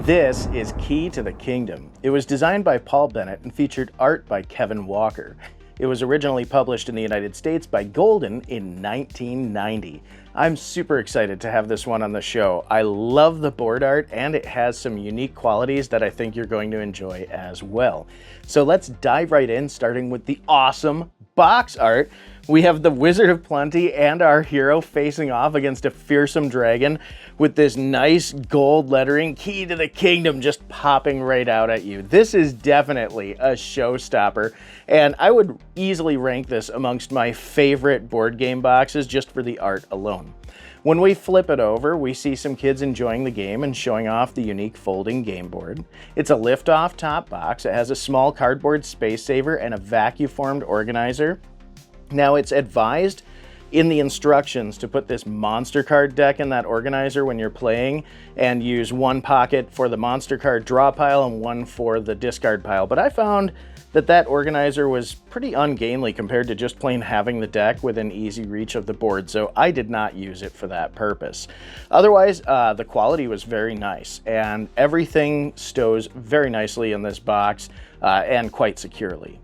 This is Key to the Kingdom. It was designed by Paul Bennett and featured art by Kevin Walker. It was originally published in the United States by Golden in 1990. I'm super excited to have this one on the show. I love the board art and it has some unique qualities that I think you're going to enjoy as well. So let's dive right in, starting with the awesome box art. We have the Wizard of Plenty and our hero facing off against a fearsome dragon with this nice gold lettering, Key to the Kingdom, just popping right out at you. This is definitely a showstopper, and I would easily rank this amongst my favorite board game boxes just for the art alone. When we flip it over, we see some kids enjoying the game and showing off the unique folding game board. It's a lift-off top box. It has a small cardboard space saver and a vacuum-formed organizer. Now, it's advised in the instructions to put this monster card deck in that organizer when you're playing and use one pocket for the monster card draw pile and one for the discard pile. But I found that organizer was pretty ungainly compared to just plain having the deck within easy reach of the board, so I did not use it for that purpose. Otherwise, the quality was very nice, and everything stows very nicely in this box and quite securely.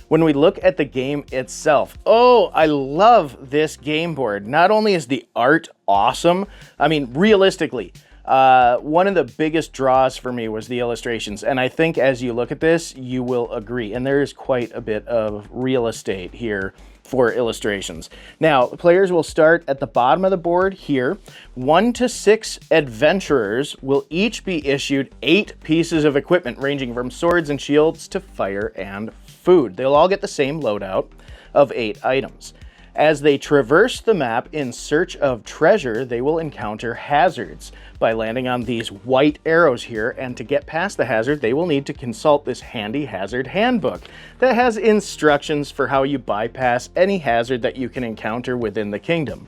When we look at the game itself, oh, I love this game board. Not only is the art awesome, I mean, realistically, one of the biggest draws for me was the illustrations, and I think as you look at this, you will agree. And there is quite a bit of real estate here for illustrations. Now, players will start at the bottom of the board here. 1 to 6 adventurers will each be issued 8 pieces of equipment ranging from swords and shields to fire and food. They'll all get the same loadout of 8 items. As they traverse the map in search of treasure, they will encounter hazards by landing on these white arrows here, and to get past the hazard, they will need to consult this handy hazard handbook that has instructions for how you bypass any hazard that you can encounter within the kingdom.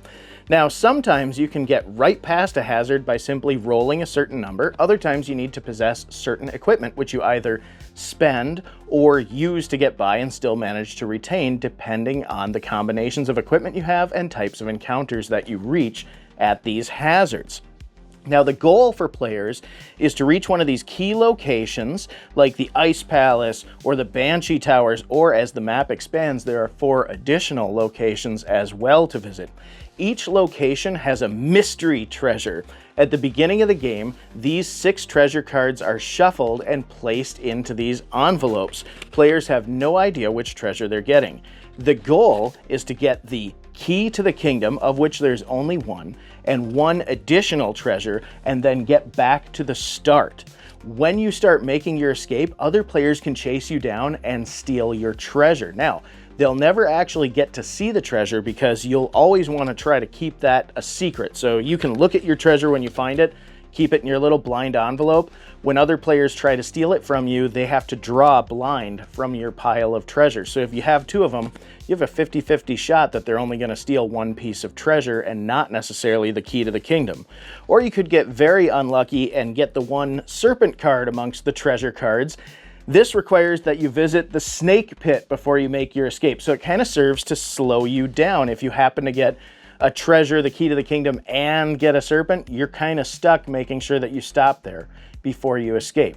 Now, sometimes you can get right past a hazard by simply rolling a certain number. Other times you need to possess certain equipment, which you either spend or use to get by and still manage to retain, depending on the combinations of equipment you have and types of encounters that you reach at these hazards. Now, the goal for players is to reach one of these key locations, like the Ice Palace or the Banshee Towers, or as the map expands, there are 4 additional locations as well to visit. Each location has a mystery treasure. At the beginning of the game, these 6 treasure cards are shuffled and placed into these envelopes. Players have no idea which treasure they're getting. The goal is to get the Key to the Kingdom, of which there's only one, and 1 additional treasure, and then get back to the start. When you start making your escape, other players can chase you down and steal your treasure. Now, they'll never actually get to see the treasure because you'll always want to try to keep that a secret. So you can look at your treasure when you find it, keep it in your little blind envelope. When other players try to steal it from you, they have to draw a blind from your pile of treasure. So if you have 2 of them, you have a 50-50 shot that they're only going to steal 1 piece of treasure and not necessarily the Key to the Kingdom. Or you could get very unlucky and get the 1 serpent card amongst the treasure cards. This requires that you visit the snake pit before you make your escape. So it kind of serves to slow you down. If you happen to get a treasure, the Key to the Kingdom, and get a serpent, you're kind of stuck making sure that you stop there before you escape.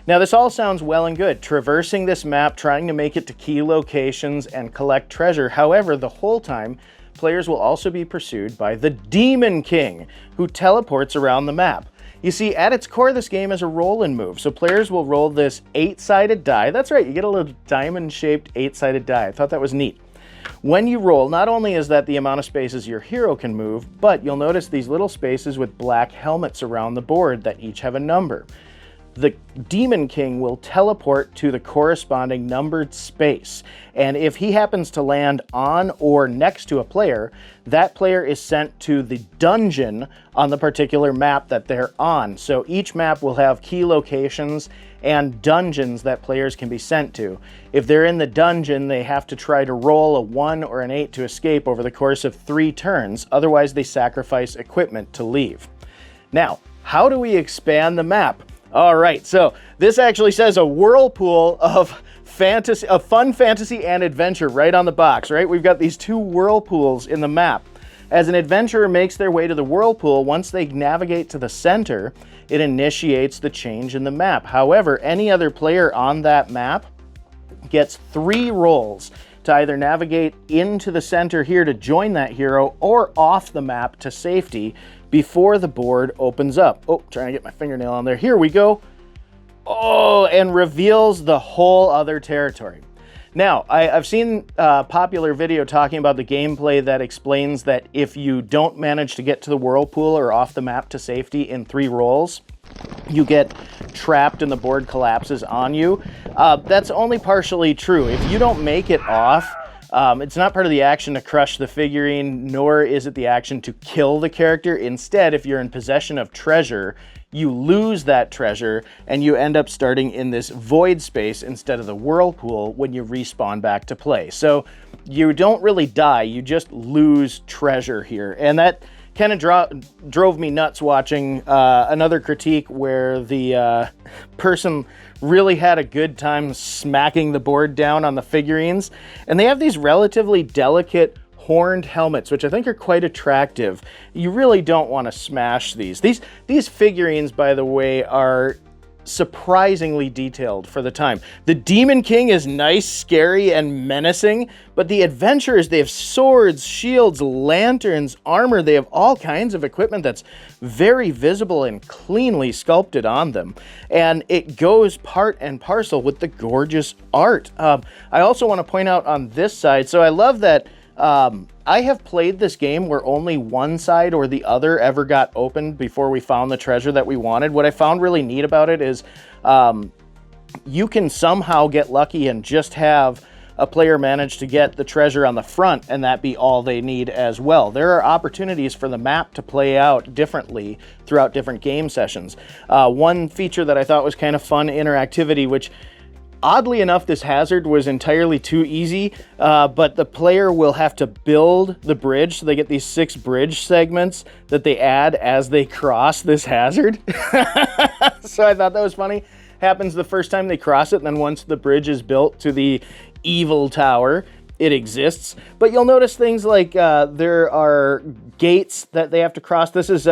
Now, this all sounds well and good, traversing this map, trying to make it to key locations and collect treasure. However, the whole time, players will also be pursued by the Demon King, who teleports around the map. You see, at its core, this game is a roll and move, so players will roll this 8-sided die. That's right, you get a little diamond-shaped 8-sided die. I thought that was neat. When you roll, not only is that the amount of spaces your hero can move, but you'll notice these little spaces with black helmets around the board that each have a number. The Demon King will teleport to the corresponding numbered space, and if he happens to land on or next to a player, that player is sent to the dungeon on the particular map that they're on. So each map will have key locations and dungeons that players can be sent to. If they're in the dungeon, they have to try to roll a 1 or an 8 to escape over the course of 3 turns, otherwise they sacrifice equipment to leave. Now, how do we expand the map? All right, so this actually says a whirlpool of fun fantasy and adventure right on the box, right? We've got these 2 whirlpools in the map. As an adventurer makes their way to the whirlpool, once they navigate to the center, it initiates the change in the map. However, any other player on that map gets 3 rolls to either navigate into the center here to join that hero or off the map to safety before the board opens up. Oh, trying to get my fingernail on there. Here we go. Oh, and reveals the whole other territory. Now, I've seen a popular video talking about the gameplay that explains that if you don't manage to get to the whirlpool or off the map to safety in 3 rolls, you get trapped and the board collapses on you. That's only partially true. If you don't make it off, it's not part of the action to crush the figurine, nor is it the action to kill the character. Instead, if you're in possession of treasure, you lose that treasure and you end up starting in this void space instead of the whirlpool when you respawn back to play. So you don't really die, you just lose treasure here. And that kind of drove me nuts watching another critique where the person really had a good time smacking the board down on the figurines. And they have these relatively delicate horned helmets, which I think are quite attractive. You really don't want to smash these. These figurines, by the way, are surprisingly detailed for the time. The Demon King is nice, scary, and menacing, but the adventurers, they have swords, shields, lanterns, armor. They have all kinds of equipment that's very visible and cleanly sculpted on them. And it goes part and parcel with the gorgeous art. I also want to point out on this side, so I love that I have played this game where only one side or the other ever got opened before we found the treasure that we wanted. What I found really neat about it is you can somehow get lucky and just have a player manage to get the treasure on the front and that be all they need as well. There are opportunities for the map to play out differently throughout different game sessions. One feature that I thought was kind of fun, interactivity, which oddly enough, this hazard was entirely too easy, but the player will have to build the bridge. So they get these 6 bridge segments that they add as they cross this hazard. So I thought that was funny. Happens the first time they cross it, and then once the bridge is built to the evil tower, it exists. But you'll notice things like there are gates that they have to cross. This is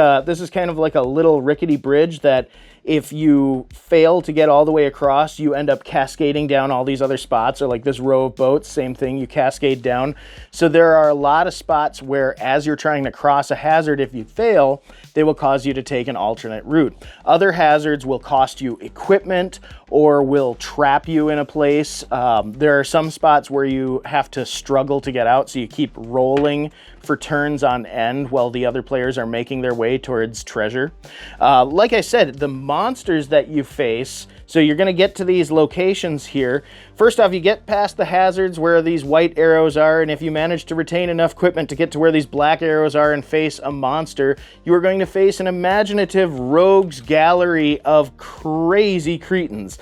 kind of like a little rickety bridge that if you fail to get all the way across, you end up cascading down all these other spots, or like this row of boats, same thing, you cascade down. So there are a lot of spots where as you're trying to cross a hazard, if you fail, they will cause you to take an alternate route. Other hazards will cost you equipment or will trap you in a place. There are some spots where you have to struggle to get out, so you keep rolling for turns on end while the other players are making their way towards treasure. Like I said, the monsters that you face, so you're going to get to these locations here. First off, you get past the hazards where these white arrows are, and if you manage to retain enough equipment to get to where these black arrows are and face a monster, you are going to face an imaginative rogues gallery of crazy cretins.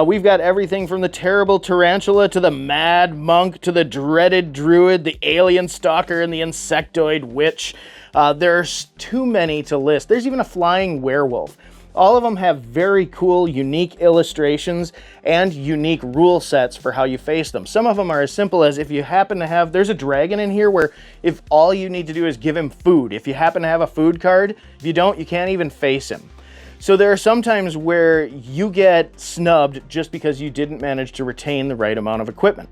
We've got everything from the terrible tarantula to the mad monk to the dreaded druid, the alien stalker, and the insectoid witch. There's too many to list. There's even a flying werewolf. All of them have very cool, unique illustrations and unique rule sets for how you face them. Some of them are as simple as if you happen to have, there's a dragon in here where if all you need to do is give him food. If you happen to have a food card, if you don't, you can't even face him. So there are some times where you get snubbed just because you didn't manage to retain the right amount of equipment.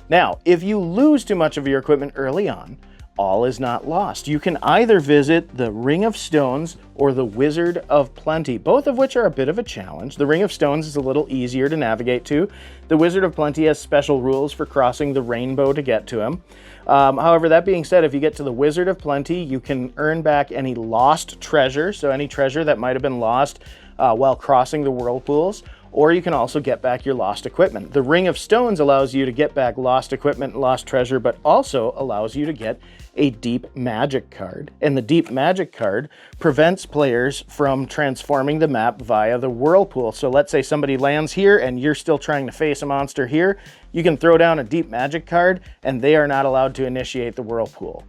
Now, if you lose too much of your equipment early on, all is not lost. You can either visit the Ring of Stones or the Wizard of Plenty, both of which are a bit of a challenge. The Ring of Stones is a little easier to navigate to. The Wizard of Plenty has special rules for crossing the rainbow to get to him. However, that being said, if you get to the Wizard of Plenty, you can earn back any lost treasure, so any treasure that might have been lost while crossing the whirlpools, or you can also get back your lost equipment. The Ring of Stones allows you to get back lost equipment and lost treasure, but also allows you to get a deep magic card. And the deep magic card prevents players from transforming the map via the whirlpool. So let's say somebody lands here and you're still trying to face a monster here. You can throw down a deep magic card and they are not allowed to initiate the whirlpool.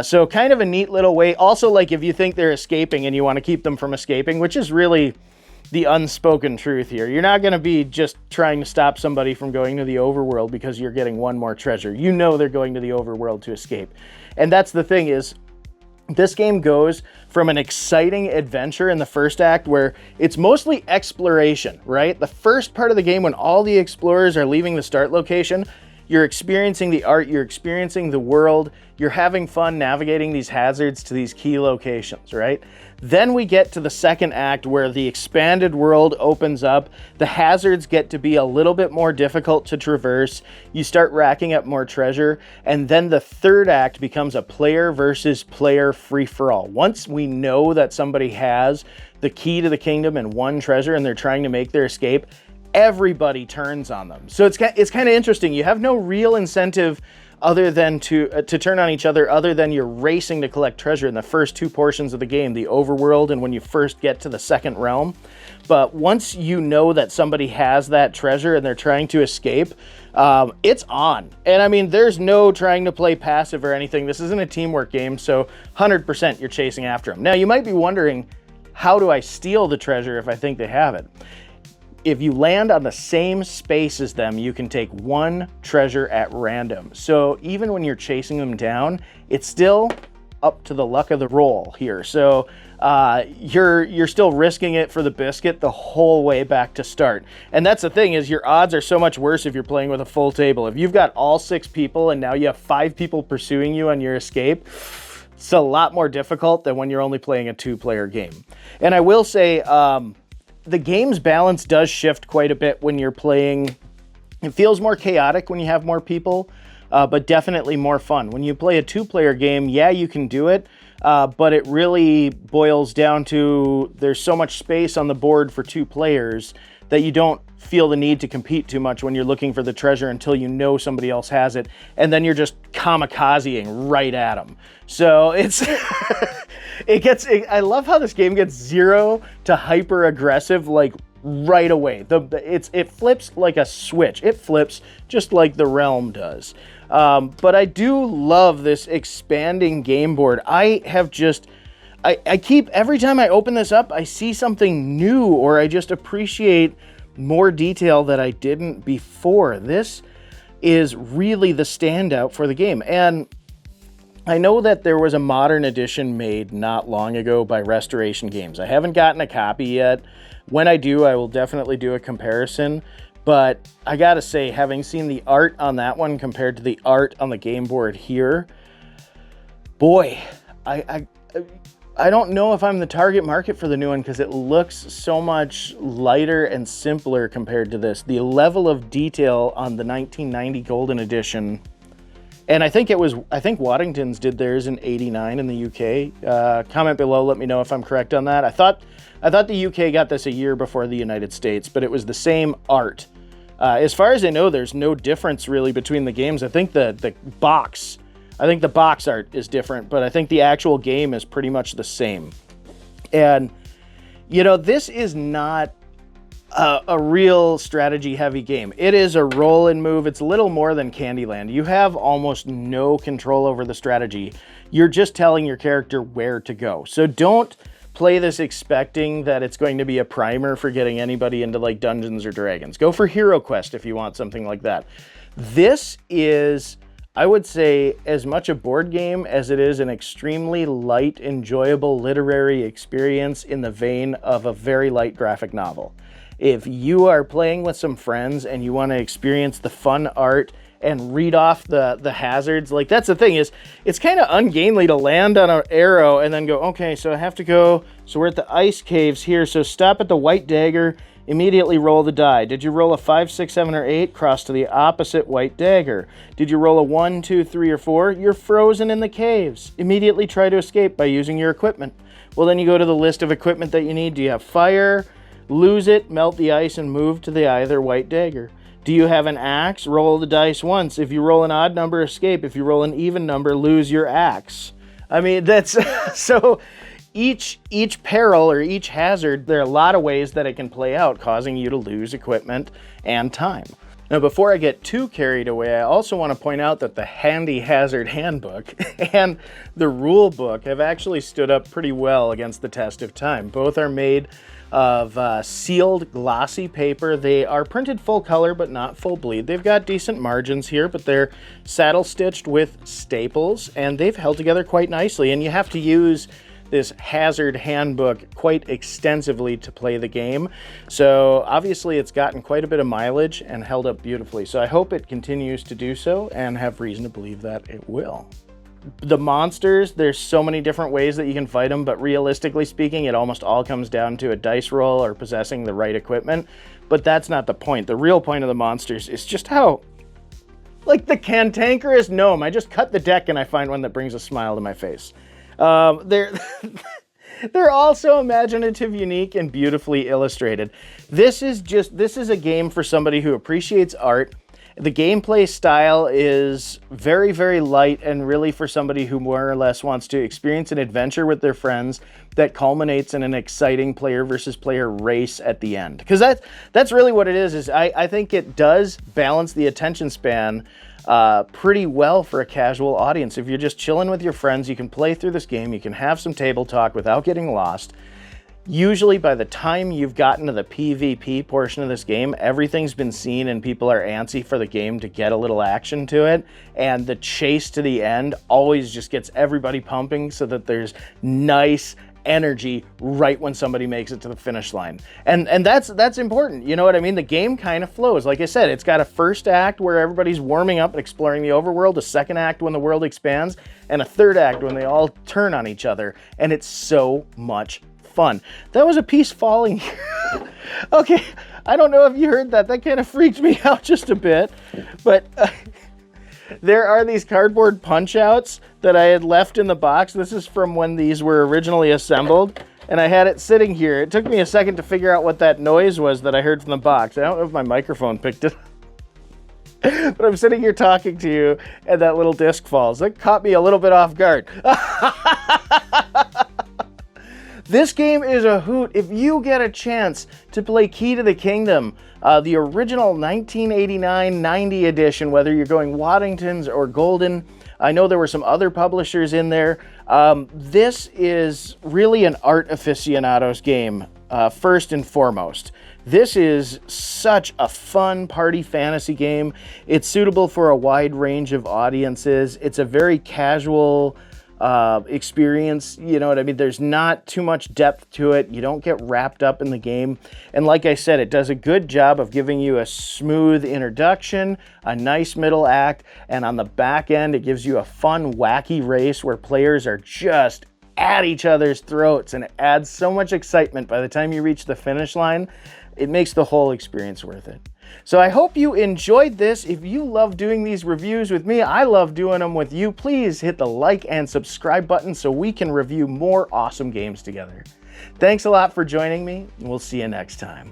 So kind of a neat little way. Also, like if you think they're escaping and you want to keep them from escaping, which is really the unspoken truth here. You're not going to be just trying to stop somebody from going to the overworld because you're getting one more treasure. You know they're going to the overworld to escape. And that's the thing is, This game goes from an exciting adventure in the first act where it's mostly exploration, right? The first part of the game when all the explorers are leaving the start location, you're experiencing the art, you're experiencing the world, you're having fun navigating these hazards to these key locations, right? Then we get to the second act where the expanded world opens up, the hazards get to be a little bit more difficult to traverse, you start racking up more treasure, and then the third act becomes a player versus player free-for-all. Once we know that somebody has the key to the kingdom and one treasure and they're trying to make their escape, everybody turns on them. So it's kind of interesting. You have no real incentive other than to turn on each other, other than you're racing to collect treasure in the first two portions of the game, the overworld and when you first get to the second realm. But once you know that somebody has that treasure and they're trying to escape, it's on. And I mean, there's no trying to play passive or anything. This isn't a teamwork game, so 100% you're chasing after them. Now, you might be wondering, how do I steal the treasure if I think they have it? If you land on the same space as them, you can take one treasure at random. So even when you're chasing them down, it's still up to the luck of the roll here. So you're still risking it for the biscuit the whole way back to start. And that's the thing, is your odds are so much worse if you're playing with a full table. If you've got all 6 people and now you have 5 people pursuing you on your escape, it's a lot more difficult than when you're only playing a 2-player game. And I will say, the game's balance does shift quite a bit when you're playing. It feels more chaotic when you have more people, but definitely more fun. When you play a 2-player game, yeah, you can do it, but it really boils down to there's so much space on the board for 2 players that you don't feel the need to compete too much when you're looking for the treasure until you know somebody else has it, and then you're just kamikazeing right at them. So it's I love how this game gets 0 to hyper aggressive like right away. It flips like a switch. It flips just like the Realm does. But I do love this expanding game board. I keep, every time I open this up, I see something new, or I just appreciate more detail that I didn't before. This is really the standout for the game. And I know that there was a modern edition made not long ago by Restoration Games. I haven't gotten a copy yet. When I do, I will definitely do a comparison. But I gotta say, having seen the art on that one compared to the art on the game board here, boy, I don't know if I'm the target market for the new one because it looks so much lighter and simpler compared to this. The level of detail on the 1990 Golden Edition, and I think Waddington's did theirs in '89 in the UK. Comment below, let me know if I'm correct on that. I thought the UK got this a year before the United States, but it was the same art. As far as I know, there's no difference really between the games. I think the box art is different, but I think the actual game is pretty much the same. And, you know, this is not a real strategy-heavy game. It is a roll and move. It's a little more than Candyland. You have almost no control over the strategy. You're just telling your character where to go. So don't play this expecting that it's going to be a primer for getting anybody into, like, Dungeons or Dragons. Go for HeroQuest if you want something like that. This is, I would say, as much a board game as it is an extremely light, enjoyable literary experience in the vein of a very light graphic novel. If you are playing with some friends and you want to experience the fun art and read off the hazards, like, that's the thing, is it's kind of ungainly to land on an arrow and then go, okay, so I have to go, so we're at the ice caves here, so stop at the white dagger, immediately roll the die. Did you roll a 5, 6, 7, or 8? Cross to the opposite white dagger. Did you roll a 1, 2, 3, or 4? You're frozen in the caves. Immediately try to escape by using your equipment. Well, then you go to the list of equipment that you need. Do you have fire? Lose it, melt the ice, and move to the either white dagger. Do you have an axe? Roll the dice once. If you roll an odd number, escape. If you roll an even number, lose your axe. I mean, that's so each peril or each hazard, there are a lot of ways that it can play out, causing you to lose equipment and time. Now, before I get too carried away, I also want to point out that the Handy Hazard Handbook and the Rule Book have actually stood up pretty well against the test of time. Both are made of sealed glossy paper. They are printed full color, but not full bleed. They've got decent margins here, but they're saddle stitched with staples, and they've held together quite nicely. And you have to use this Hazard Handbook quite extensively to play the game. So obviously it's gotten quite a bit of mileage and held up beautifully. So I hope it continues to do so and have reason to believe that it will. The monsters, there's so many different ways that you can fight them, but realistically speaking, it almost all comes down to a dice roll or possessing the right equipment. But that's not the point. The real point of the monsters is just how, like the cantankerous gnome. I just cut the deck and I find one that brings a smile to my face. They're also imaginative, unique, and beautifully illustrated. This is a game for somebody who appreciates art. The gameplay style is very, very light and really for somebody who more or less wants to experience an adventure with their friends that culminates in an exciting player versus player race at the end. Because that's really what it is I think it does balance the attention span pretty well for a casual audience. If you're just chilling with your friends, you can play through this game, you can have some table talk without getting lost. Usually by the time you've gotten to the PvP portion of this game, everything's been seen and people are antsy for the game to get a little action to it. And the chase to the end always just gets everybody pumping so that there's nice energy right when somebody makes it to the finish line. And that's important. You know what I mean? The game kind of flows. Like I said, it's got a first act where everybody's warming up and exploring the overworld, a second act when the world expands, and a third act when they all turn on each other. And it's so much fun. That was a piece falling here. Okay, I don't know if you heard that. That kind of freaked me out just a bit. But there are these cardboard punch-outs that I had left in the box. This is from when these were originally assembled, and I had it sitting here. It took me a second to figure out what that noise was that I heard from the box. I don't know if my microphone picked it up. But I'm sitting here talking to you, and that little disc falls. That caught me a little bit off guard. This game is a hoot. If you get a chance to play Key to the Kingdom, the original 1989-90 edition, whether you're going Waddington's or Golden, I know there were some other publishers in there. This is really an art aficionado's game, first and foremost. This is such a fun party fantasy game. It's suitable for a wide range of audiences. It's a very casual experience, you know what I mean? There's not too much depth to it. You don't get wrapped up in the game. And like I said, it does a good job of giving you a smooth introduction, a nice middle act, and on the back end, it gives you a fun, wacky race where players are just at each other's throats, and it adds so much excitement by the time you reach the finish line. It makes the whole experience worth it. So I hope you enjoyed this. If you love doing these reviews with me, I love doing them with you. Please hit the like and subscribe button so we can review more awesome games together. Thanks a lot for joining me. We'll see you next time.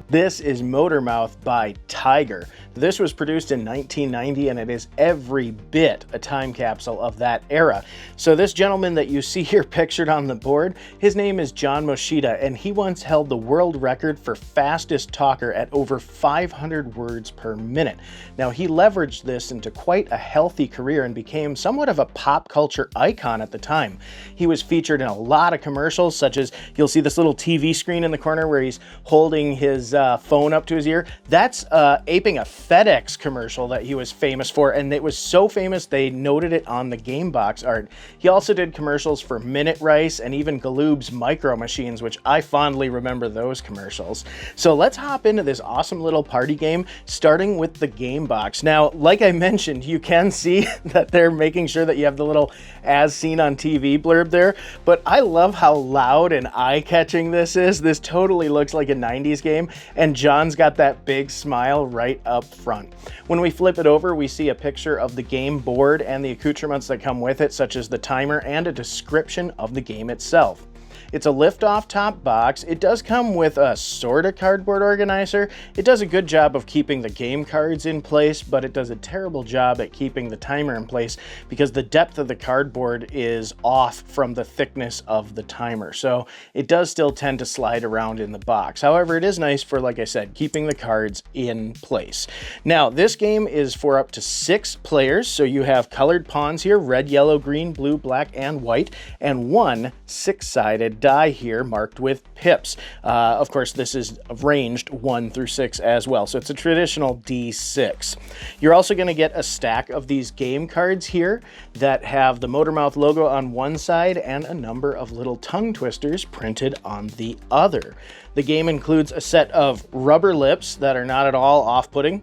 This is Motormouth by Tiger. This was produced in 1990 and it is every bit a time capsule of that era. So this gentleman that you see here pictured on the board, his name is John Moshida, and he once held the world record for fastest talker at over 500 words per minute. Now he leveraged this into quite a healthy career and became somewhat of a pop culture icon at the time. He was featured in a lot of commercials, such as you'll see this little TV screen in the corner where he's holding his phone up to his ear. That's aping a FedEx commercial that he was famous for, and it was so famous they noted it on the game box art. He also did commercials for Minute Rice and even Galoob's Micro Machines, which I fondly remember those commercials. So let's hop into this awesome little party game, starting with the game box. Now, like I mentioned, you can see that they're making sure that you have the little as seen on TV blurb there, but I love how loud and eye-catching this is. This totally looks like a 90s game, and John's got that big smile right up front. When we flip it over, we see a picture of the game board and the accoutrements that come with it, such as the timer and a description of the game itself. It's a lift-off top box. It does come with a sort of cardboard organizer. It does a good job of keeping the game cards in place, but it does a terrible job at keeping the timer in place because the depth of the cardboard is off from the thickness of the timer. So it does still tend to slide around in the box. However, it is nice for, like I said, keeping the cards in place. Now, this game is for up to 6 players. So you have colored pawns here, red, yellow, green, blue, black, and white, and one 6-sided die here marked with pips. Of course, this is ranged 1 through 6 as well. So it's a traditional D6. You're also going to get a stack of these game cards here that have the Motormouth logo on one side and a number of little tongue twisters printed on the other. The game includes a set of rubber lips that are not at all off-putting.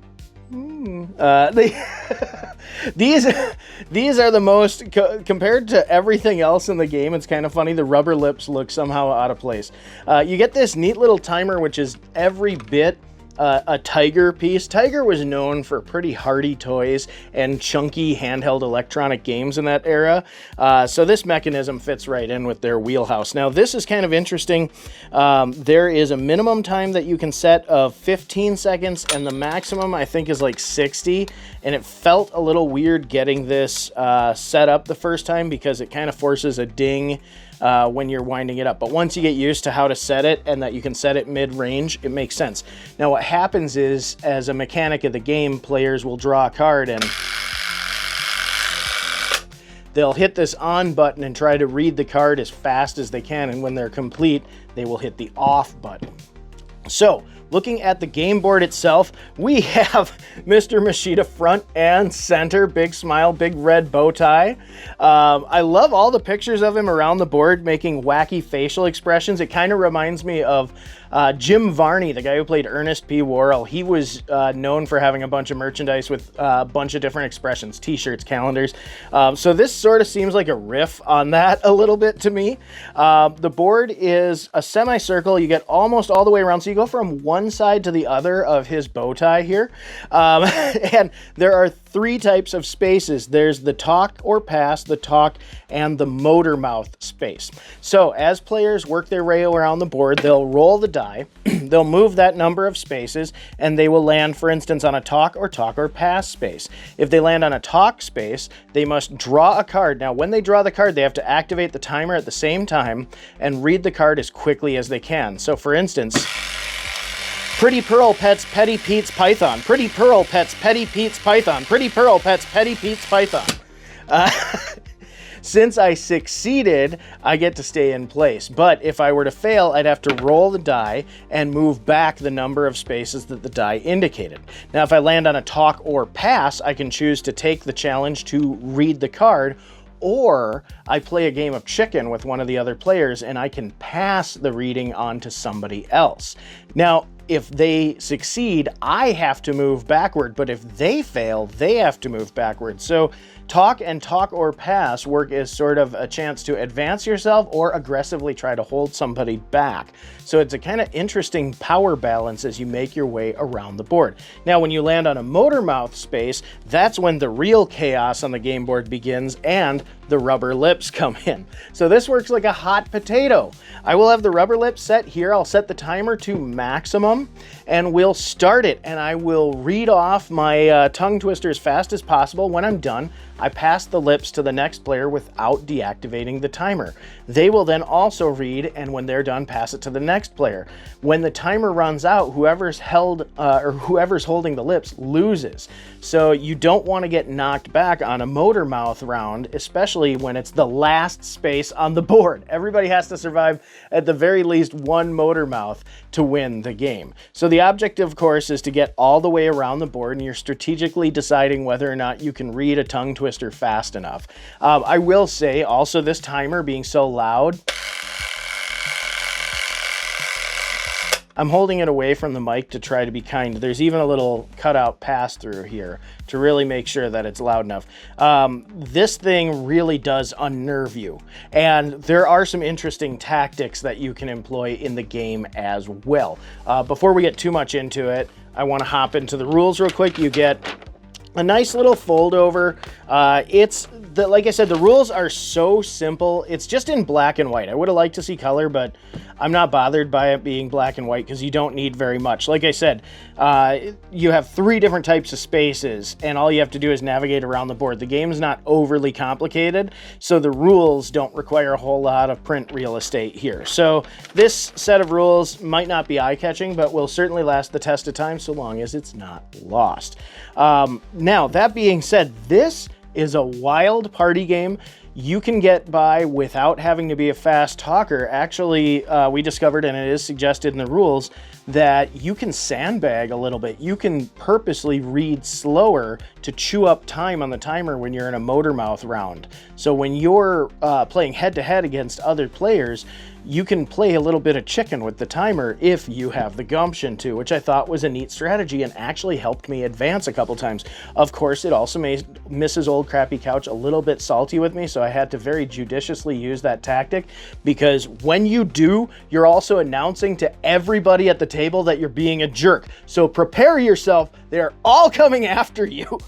These are the most, compared to everything else in the game, it's kind of funny. The rubber lips look somehow out of place. You get this neat little timer, which is every bit a Tiger piece. Tiger was known for pretty hardy toys and chunky handheld electronic games in that era. So this mechanism fits right in with their wheelhouse. Now, this is kind of interesting. There is a minimum time that you can set of 15 seconds, and the maximum, I think, is like 60. And it felt a little weird getting this set up the first time because it kind of forces a ding when you're winding it up. But once you get used to how to set it and that you can set it mid-range, it makes sense. Now what happens is, as a mechanic of the game, players will draw a card and they'll hit this on button and try to read the card as fast as they can, and when they're complete, they will hit the off button. So, looking at the game board itself, we have Mr. Machida front and center, big smile, big red bow tie. I love all the pictures of him around the board making wacky facial expressions. It kind of reminds me of Jim Varney, the guy who played Ernest P. Worrell. He was known for having a bunch of merchandise with a bunch of different expressions, t-shirts, calendars. So this sort of seems like a riff on that a little bit to me. The board is a semicircle. You get almost all the way around. So you go from one side to the other of his bow tie here. And there are 3 types of spaces. There's the talk or pass, the talk, and the motor mouth space. So as players work their way around the board, they'll roll the die, they'll move that number of spaces, and they will land, for instance, on a talk or pass space. If they land on a talk space, they must draw a card. Now, when they draw the card, they have to activate the timer at the same time and read the card as quickly as they can. So, for instance, Pretty Pearl pets Petty Pete's Python. Pretty Pearl pets Petty Pete's Python. Pretty Pearl pets Petty Pete's Python. Since I succeeded, I get to stay in place. But if I were to fail, I'd have to roll the die and move back the number of spaces that the die indicated. Now, if I land on a talk or pass, I can choose to take the challenge to read the card, or I play a game of chicken with one of the other players and I can pass the reading on to somebody else. Now, if they succeed, I have to move backward, but if they fail, they have to move backward. So talk and talk or pass work as sort of a chance to advance yourself or aggressively try to hold somebody back. So it's a kind of interesting power balance as you make your way around the board. Now, when you land on a motor mouth space, that's when the real chaos on the game board begins and the rubber lips come in. So this works like a hot potato. I will have the rubber lips set here. I'll set the timer to maximum and we'll start it, and I will read off my tongue twister as fast as possible. When I'm done, I pass the lips to the next player without deactivating the timer. They will then also read, and when they're done, pass it to the next player. When the timer runs out, whoever's holding the lips loses. So you don't want to get knocked back on a motor mouth round, especially when it's the last space on the board. Everybody has to survive at the very least one motor mouth to win the game. So the objective, of course, is to get all the way around the board, and you're strategically deciding whether or not you can read a tongue twister fast enough. I will say also, this timer being so loud, I'm holding it away from the mic to try to be kind. There's even a little cutout pass through here to really make sure that it's loud enough. This thing really does unnerve you, and there are some interesting tactics that you can employ in the game as well. Before we get too much into it, I want to hop into the rules real quick. You get A nice little fold over. Like I said, the rules are so simple. It's just in black and white. I would have liked to see color, but I'm not bothered by it being black and white because you don't need very much. Like I said, you have 3 different types of spaces, and all you have to do is navigate around the board. The game's not overly complicated, so the rules don't require a whole lot of print real estate here. So this set of rules might not be eye-catching, but will certainly last the test of time so long as it's not lost. Now, that being said, this is a wild party game. You can get by without having to be a fast talker. Actually, we discovered, and it is suggested in the rules, that you can sandbag a little bit. You can purposely read slower to chew up time on the timer when you're in a motor mouth round. So when you're playing head-to-head against other players, you can play a little bit of chicken with the timer if you have the gumption to, which I thought was a neat strategy and actually helped me advance a couple times. Of course, it also made Mrs. Old Crappy Couch a little bit salty with me, so I had to very judiciously use that tactic, because when you do, you're also announcing to everybody at the table that you're being a jerk. So prepare yourself, they're all coming after you.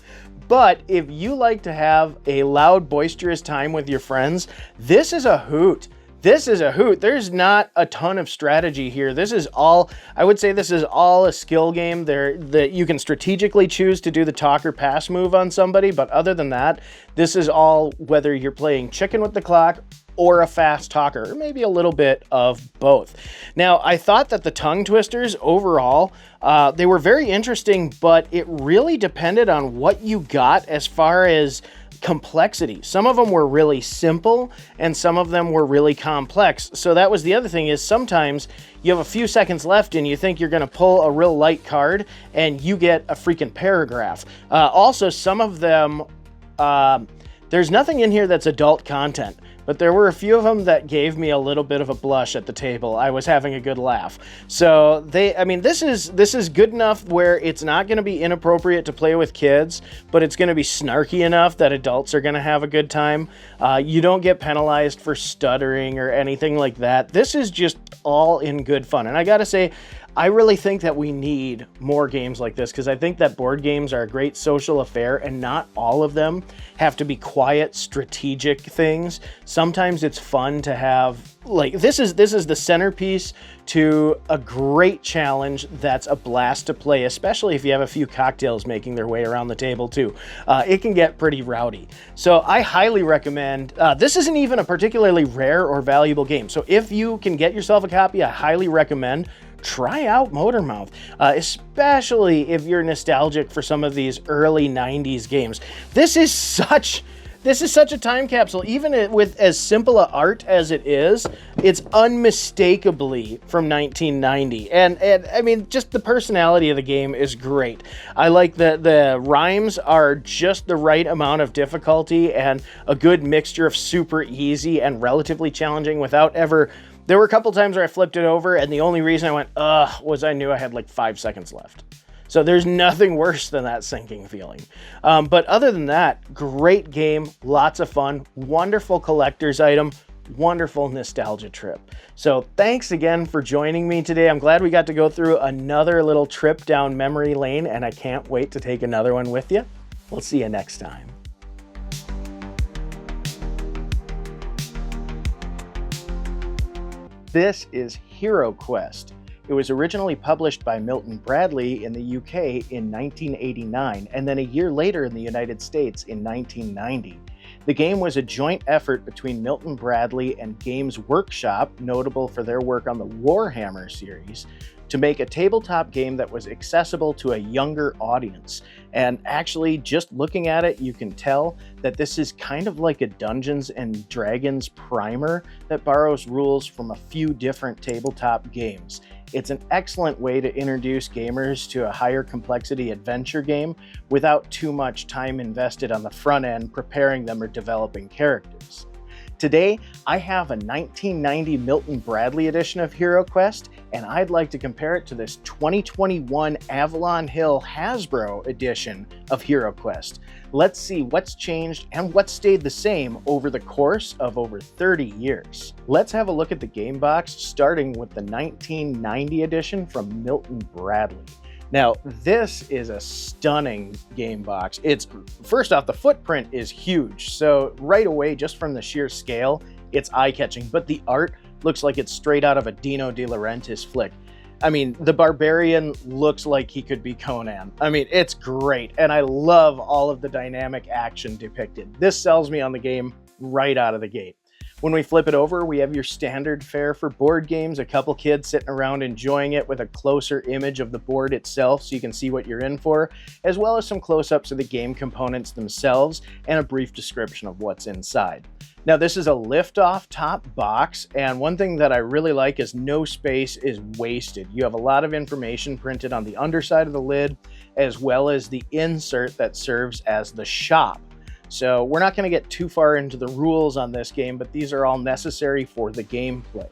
But if you like to have a loud, boisterous time with your friends, this is a hoot. This is a hoot. There's not a ton of strategy here. This is all, I would say this is all a skill game there that you can strategically choose to do the talk or pass move on somebody. But other than that, this is all whether you're playing chicken with the clock or a fast talker, or maybe a little bit of both. Now, I thought that the tongue twisters overall, they were very interesting, but it really depended on what you got as far as complexity. Some of them were really simple and some of them were really complex. So that was the other thing, is sometimes you have a few seconds left and you think you're going to pull a real light card and you get a freaking paragraph. Also, some of them, there's nothing in here that's adult content, but there were a few of them that gave me a little bit of a blush at the table. I was having a good laugh. So this is good enough where it's not going to be inappropriate to play with kids, but it's going to be snarky enough that adults are going to have a good time. You don't get penalized for stuttering or anything like that. This is just all in good fun. And I got to say, I really think that we need more games like this, because I think that board games are a great social affair and not all of them have to be quiet, strategic things. Sometimes it's fun to have, like, this is the centerpiece to a great challenge that's a blast to play, especially if you have a few cocktails making their way around the table too. It can get pretty rowdy. So I highly recommend, this isn't even a particularly rare or valuable game. So if you can get yourself a copy, I highly recommend try out Motormouth, especially if you're nostalgic for some of these early 90s games. This is such a time capsule. Even with as simple a art as it is, it's unmistakably from 1990. And I mean, just the personality of the game is great. I like the rhymes are just the right amount of difficulty and a good mixture of super easy and relatively challenging without ever... There were a couple times where I flipped it over, and the only reason I went, was I knew I had like 5 seconds left. So there's nothing worse than that sinking feeling. But other than that, great game, lots of fun, wonderful collector's item, wonderful nostalgia trip. So thanks again for joining me today. I'm glad we got to go through another little trip down memory lane, and I can't wait to take another one with you. We'll see you next time. This is HeroQuest. It was originally published by Milton Bradley in the UK in 1989, and then a year later in the United States in 1990. The game was a joint effort between Milton Bradley and Games Workshop, notable for their work on the Warhammer series, to make a tabletop game that was accessible to a younger audience. And actually, just looking at it, you can tell that this is kind of like a Dungeons and Dragons primer that borrows rules from a few different tabletop games. It's an excellent way to introduce gamers to a higher complexity adventure game without too much time invested on the front end preparing them or developing characters. Today, I have a 1990 Milton Bradley edition of HeroQuest, and I'd like to compare it to this 2021 Avalon Hill Hasbro edition of HeroQuest. Let's see what's changed and what stayed the same over the course of over 30 years. Let's have a look at the game box, starting with the 1990 edition from Milton Bradley. Now, this is a stunning game box. It's, first off, the footprint is huge. So right away, just from the sheer scale, it's eye-catching, but the art looks like it's straight out of a Dino De Laurentiis flick. I mean, the Barbarian looks like he could be Conan. I mean, it's great, and I love all of the dynamic action depicted. This sells me on the game right out of the gate. When we flip it over, we have your standard fare for board games, a couple kids sitting around enjoying it with a closer image of the board itself so you can see what you're in for, as well as some close-ups of the game components themselves and a brief description of what's inside. Now, this is a lift-off top box, and one thing that I really like is no space is wasted. You have a lot of information printed on the underside of the lid, as well as the insert that serves as the shop. So we're not going to get too far into the rules on this game, but these are all necessary for the gameplay.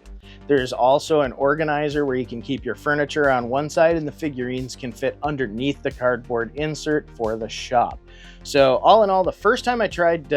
There's also an organizer where you can keep your furniture on one side and the figurines can fit underneath the cardboard insert for the shop. So all in all, the first time I tried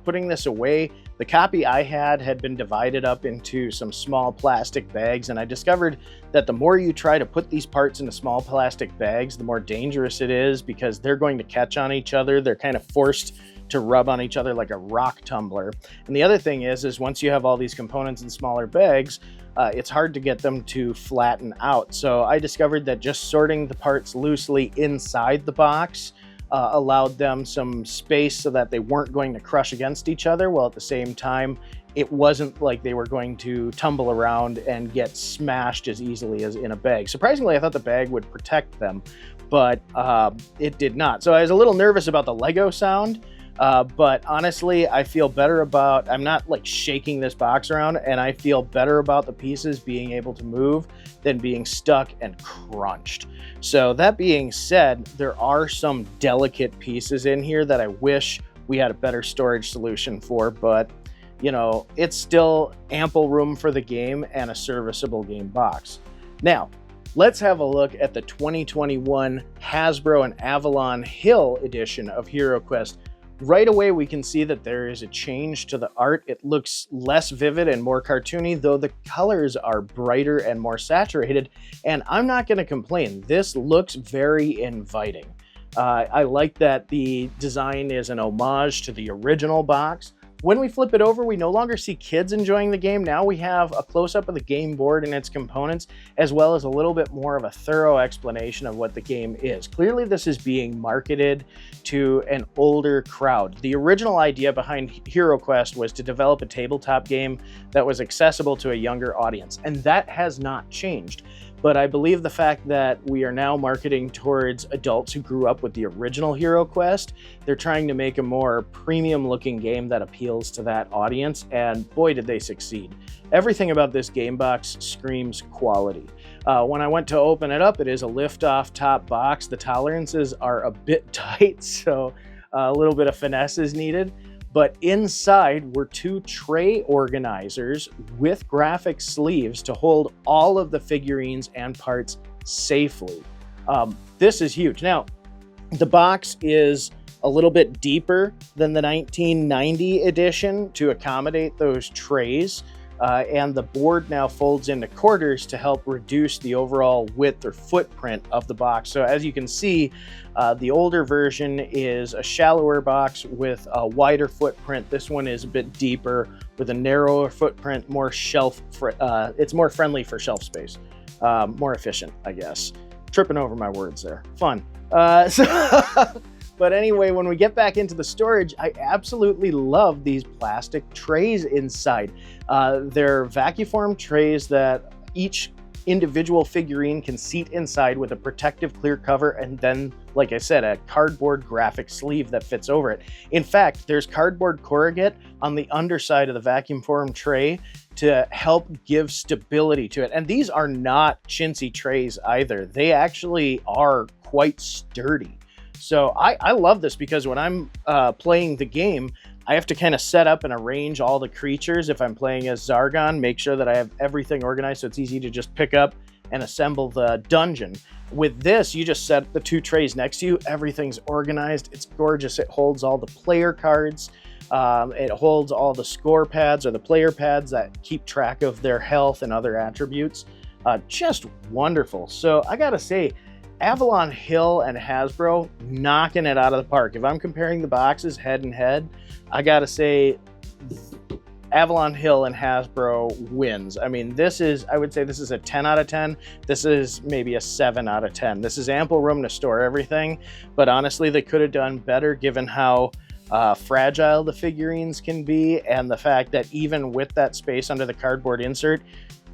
putting this away, the copy I had been divided up into some small plastic bags, and I discovered that the more you try to put these parts into small plastic bags, the more dangerous it is because they're going to catch on each other. They're kind of forced to rub on each other like a rock tumbler. And the other thing is once you have all these components in smaller bags, it's hard to get them to flatten out. So I discovered that just sorting the parts loosely inside the box allowed them some space so that they weren't going to crush against each other, while at the same time, it wasn't like they were going to tumble around and get smashed as easily as in a bag. Surprisingly, I thought the bag would protect them, but it did not. So I was a little nervous about the Lego sound, but honestly, I feel better about, I'm not like shaking this box around, and I feel better about the pieces being able to move than being stuck and crunched. So that being said, there are some delicate pieces in here that I wish we had a better storage solution for, but you know, it's still ample room for the game and a serviceable game box. Now, let's have a look at the 2021 Hasbro and Avalon Hill edition of HeroQuest. Right away, we can see that there is a change to the art. It looks less vivid and more cartoony, though the colors are brighter and more saturated, and I'm not going to complain. This looks very inviting. I like that the design is an homage to the original box. When we flip it over, we no longer see kids enjoying the game. Now we have a close-up of the game board and its components, as well as a little bit more of a thorough explanation of what the game is. Clearly, this is being marketed to an older crowd. The original idea behind HeroQuest was to develop a tabletop game that was accessible to a younger audience, and that has not changed. But I believe the fact that we are now marketing towards adults who grew up with the original HeroQuest, they're trying to make a more premium looking game that appeals to that audience, and boy did they succeed. Everything about this game box screams quality. When I went to open it up, it is a lift-off top box. The tolerances are a bit tight, so a little bit of finesse is needed. But inside were two tray organizers with graphic sleeves to hold all of the figurines and parts safely. This is huge. Now, the box is a little bit deeper than the 1990 edition to accommodate those trays. And the board now folds into quarters to help reduce the overall width or footprint of the box. So as you can see, the older version is a shallower box with a wider footprint. This one is a bit deeper with a narrower footprint, more shelf. It's more friendly for shelf space, more efficient, I guess. Tripping over my words there. Fun. But anyway, when we get back into the storage, I absolutely love these plastic trays inside. They're vacuform trays that each individual figurine can seat inside with a protective clear cover, and then, like I said, a cardboard graphic sleeve that fits over it. In fact, there's cardboard corrugate on the underside of the vacuum form tray to help give stability to it. And these are not chintzy trays either. They actually are quite sturdy. So I love this because when I'm playing the game, I have to kind of set up and arrange all the creatures. If I'm playing as Zargon, make sure that I have everything organized so it's easy to just pick up and assemble the dungeon. With this, you just set the two trays next to you. Everything's organized. It's gorgeous. It holds all the player cards. It holds all the score pads or the player pads that keep track of their health and other attributes. Just wonderful. So I gotta say, Avalon Hill and Hasbro knocking it out of the park. If I'm comparing the boxes head and head, I gotta say Avalon Hill and Hasbro wins. I mean, I would say this is a 10 out of 10. This is maybe a 7 out of 10. This is ample room to store everything, but honestly, they could have done better given how fragile the figurines can be, and the fact that even with that space under the cardboard insert,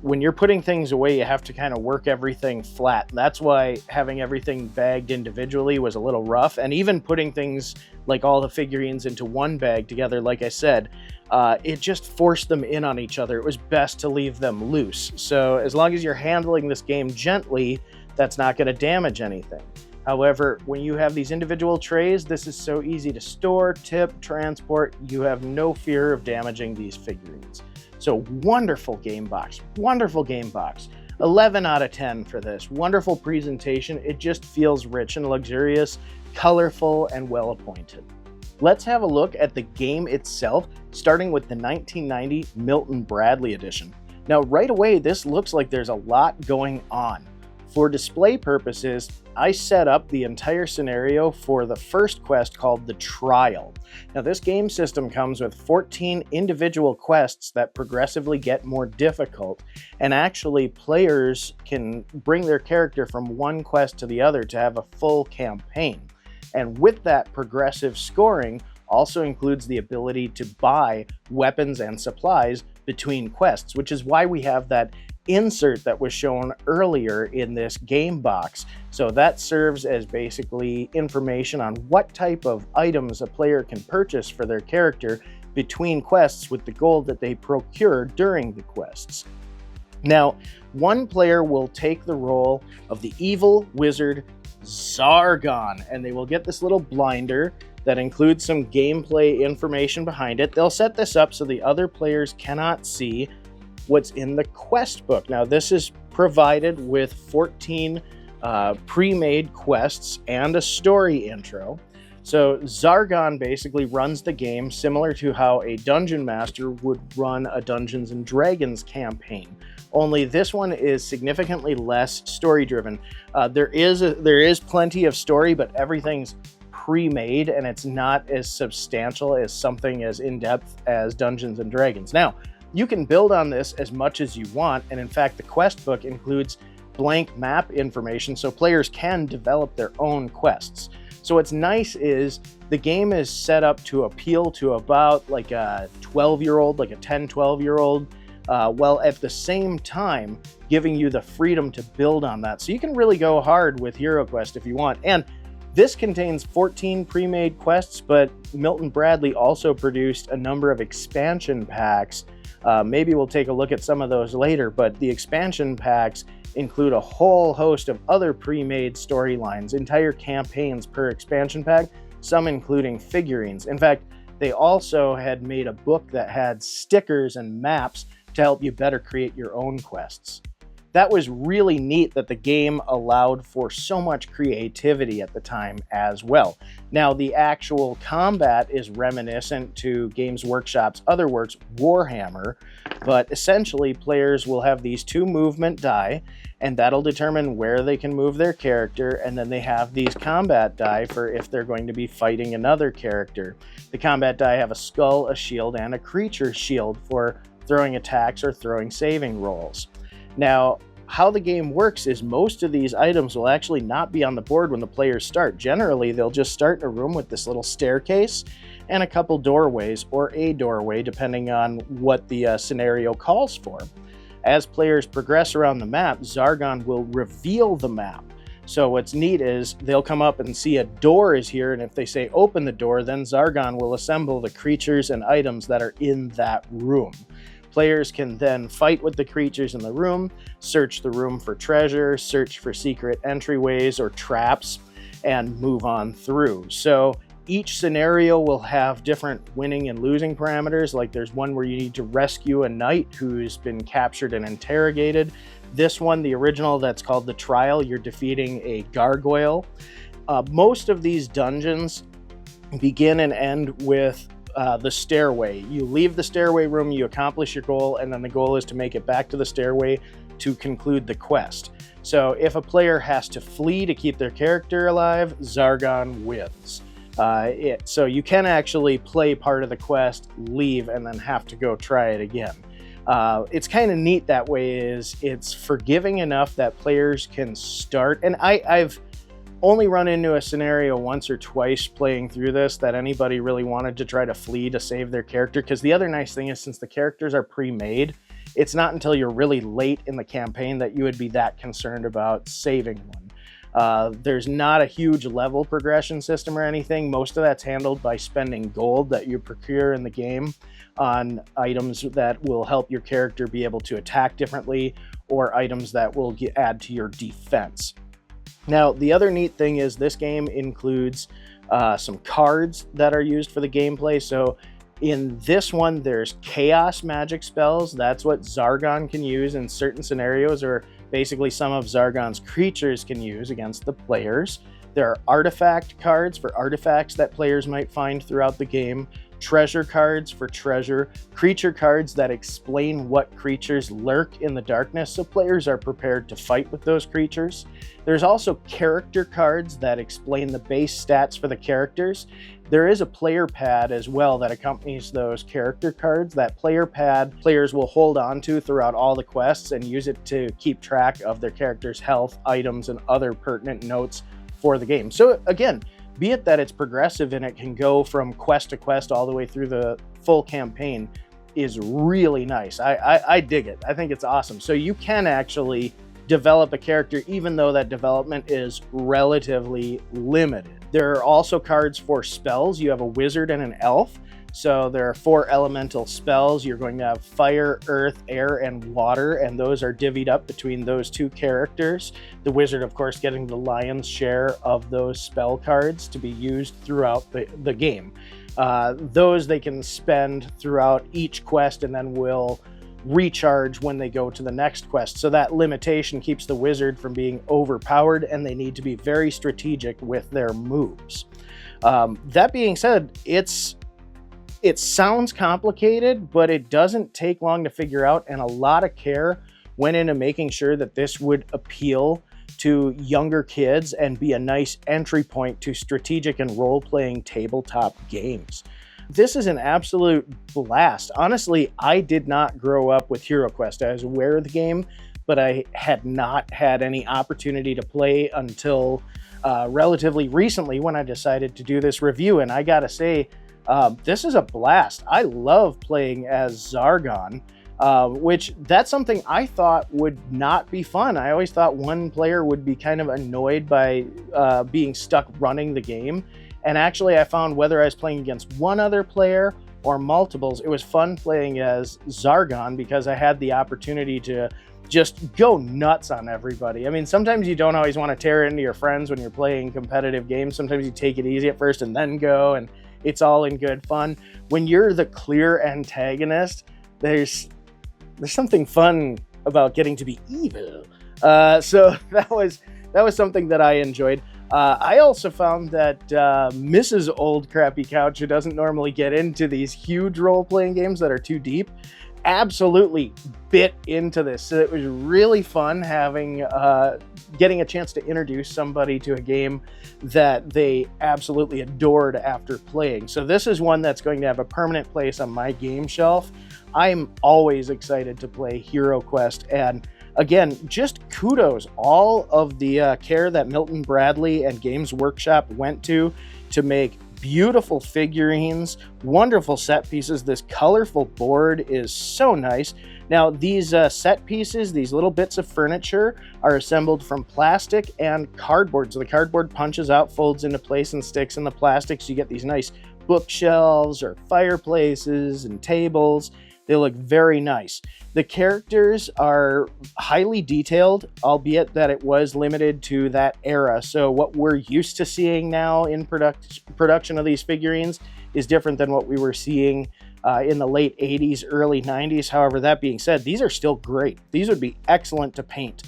when you're putting things away, you have to kind of work everything flat. That's why having everything bagged individually was a little rough, and even putting things like all the figurines into one bag together, like I said, it just forced them in on each other. It was best to leave them loose. So as long as you're handling this game gently, that's not going to damage anything. However, when you have these individual trays, this is so easy to store, tip, transport. You have no fear of damaging these figurines. So wonderful game box, wonderful game box. 11 out of 10 for this. Wonderful presentation. It just feels rich and luxurious, colorful, and well appointed. Let's have a look at the game itself, starting with the 1990 Milton Bradley edition. Now, right away, this looks like there's a lot going on. For display purposes, I set up the entire scenario for the first quest called The Trial. Now, this game system comes with 14 individual quests that progressively get more difficult, and actually players can bring their character from one quest to the other to have a full campaign. And with that progressive scoring also includes the ability to buy weapons and supplies between quests, which is why we have that insert that was shown earlier in this game box. So that serves as basically information on what type of items a player can purchase for their character between quests with the gold that they procure during the quests. Now, one player will take the role of the evil wizard Zargon, and they will get this little blinder that includes some gameplay information behind it. They'll set this up so the other players cannot see what's in the quest book. Now, this is provided with 14 pre-made quests and a story intro. So Zargon basically runs the game similar to how a dungeon master would run a Dungeons and Dragons campaign. Only this one is significantly less story-driven. There is plenty of story, but everything's pre-made, and it's not as substantial as something as in-depth as Dungeons and Dragons. Now, you can build on this as much as you want, and in fact, the quest book includes blank map information so players can develop their own quests. So what's nice is the game is set up to appeal to about like a 12-year-old, like a 10, 12-year-old, while at the same time giving you the freedom to build on that. So you can really go hard with HeroQuest if you want. And this contains 14 pre-made quests, but Milton Bradley also produced a number of expansion packs. Maybe we'll take a look at some of those later, but the expansion packs include a whole host of other pre-made storylines, entire campaigns per expansion pack, some including figurines. In fact, they also had made a book that had stickers and maps to help you better create your own quests. That was really neat that the game allowed for so much creativity at the time as well. Now, the actual combat is reminiscent to Games Workshop's other works, Warhammer, but essentially players will have these 2 movement die, and that'll determine where they can move their character, and then they have these combat die for if they're going to be fighting another character. The combat die have a skull, a shield, and a creature shield for throwing attacks or throwing saving rolls. Now, how the game works is most of these items will actually not be on the board when the players start. Generally, they'll just start in a room with this little staircase and a couple doorways, or a doorway, depending on what the scenario calls for. As players progress around the map, Zargon will reveal the map. So what's neat is they'll come up and see a door is here, and if they say open the door, then Zargon will assemble the creatures and items that are in that room. Players can then fight with the creatures in the room, search the room for treasure, search for secret entryways or traps, and move on through. So each scenario will have different winning and losing parameters. Like there's one where you need to rescue a knight who's been captured and interrogated. This one, the original, that's called The Trial, you're defeating a gargoyle. Most of these dungeons begin and end with the stairway. You leave the stairway room, you accomplish your goal, and then the goal is to make it back to the stairway to conclude the quest. So if a player has to flee to keep their character alive, Zargon wins. So you can actually play part of the quest, leave, and then have to go try it again. It's kind of neat that way. It's forgiving enough that players can start, and I've only run into a scenario once or twice playing through this that anybody really wanted to try to flee to save their character, because the other nice thing is, since the characters are pre-made, it's not until you're really late in the campaign that you would be that concerned about saving one. There's not a huge level progression system or anything. Most of that's handled by spending gold that you procure in the game on items that will help your character be able to attack differently, or items that will add to your defense. Now, the other neat thing is this game includes some cards that are used for the gameplay. So in this one, there's chaos magic spells. That's what Zargon can use in certain scenarios, or basically some of Zargon's creatures can use against the players. There are artifact cards for artifacts that players might find throughout the game, treasure cards for treasure, creature cards that explain what creatures lurk in the darkness, so players are prepared to fight with those creatures. There's also character cards that explain the base stats for the characters. There is a player pad as well that accompanies those character cards. That player pad players will hold on to throughout all the quests and use it to keep track of their character's health, items, and other pertinent notes for the game. So again, be it that it's progressive and it can go from quest to quest all the way through the full campaign, is really nice. I dig it. I think it's awesome. So you can actually develop a character even though that development is relatively limited. There are also cards for spells. You have a wizard and an elf. So there are 4 elemental spells. You're going to have fire, earth, air, and water, and those are divvied up between those 2 characters. The wizard, of course, getting the lion's share of those spell cards to be used throughout the game. Those they can spend throughout each quest and then will recharge when they go to the next quest. So that limitation keeps the wizard from being overpowered, and they need to be very strategic with their moves. That being said, it sounds complicated, but it doesn't take long to figure out, and a lot of care went into making sure that this would appeal to younger kids and be a nice entry point to strategic and role-playing tabletop games. This is an absolute blast. Honestly, I did not grow up with HeroQuest. I was aware of the game, but I had not had any opportunity to play until relatively recently when I decided to do this review, and I gotta say, this is a blast. I love playing as Zargon, which that's something I thought would not be fun. I always thought one player would be kind of annoyed by being stuck running the game. And actually, I found whether I was playing against one other player or multiples, it was fun playing as Zargon because I had the opportunity to just go nuts on everybody. I mean, sometimes you don't always want to tear into your friends when you're playing competitive games. Sometimes you take it easy at first and then go, and it's all in good fun. When you're the clear antagonist, there's something fun about getting to be evil. So that was something that I enjoyed. I also found that Mrs. Old Crappy Couch, who doesn't normally get into these huge role-playing games that are too deep, absolutely bit into this. So it was really fun getting a chance to introduce somebody to a game that they absolutely adored after playing. So this is one that's going to have a permanent place on my game shelf. I'm always excited to play HeroQuest, and again, just kudos all of the care that Milton Bradley and Games Workshop went to make beautiful figurines, wonderful set pieces. This colorful board is so nice. Now, these set pieces, these little bits of furniture, are assembled from plastic and cardboard. So the cardboard punches out, folds into place, and sticks in the plastic. So you get these nice bookshelves or fireplaces and tables. They look very nice. The characters are highly detailed, albeit that it was limited to that era. So what we're used to seeing now in production of these figurines is different than what we were seeing in the late 80s, early 90s. However, that being said, these are still great. These would be excellent to paint.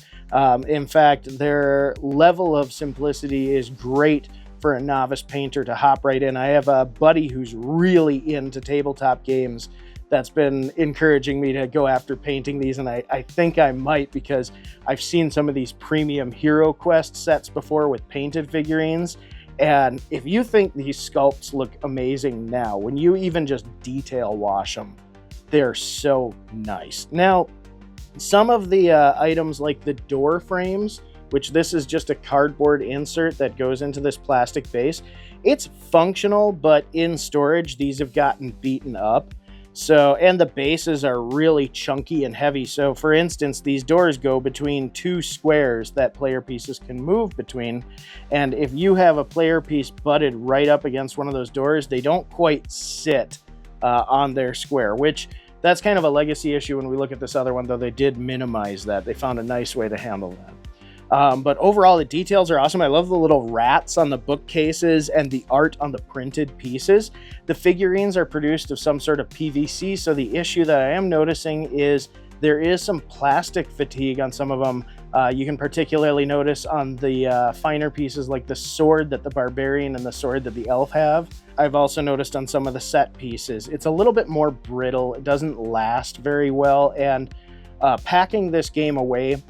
In fact, their level of simplicity is great for a novice painter to hop right in. I have a buddy who's really into tabletop games that's been encouraging me to go after painting these, and I think I might, because I've seen some of these premium HeroQuest sets before with painted figurines, and if you think these sculpts look amazing now, when you even just detail wash them, they're so nice. Now, some of the items like the door frames, which this is just a cardboard insert that goes into this plastic base, it's functional, but in storage, these have gotten beaten up. So, and the bases are really chunky and heavy. So for instance, these doors go between two squares that player pieces can move between. And if you have a player piece butted right up against one of those doors, they don't quite sit on their square, which that's kind of a legacy issue when we look at this other one, though they did minimize that. They found a nice way to handle that. But overall, the details are awesome. I love the little rats on the bookcases and the art on the printed pieces. The figurines are produced of some sort of PVC, so the issue that I am noticing is there is some plastic fatigue on some of them. You can particularly notice on the finer pieces like the sword that the barbarian and the sword that the elf have. I've also noticed on some of the set pieces, it's a little bit more brittle. It doesn't last very well, and packing this game away,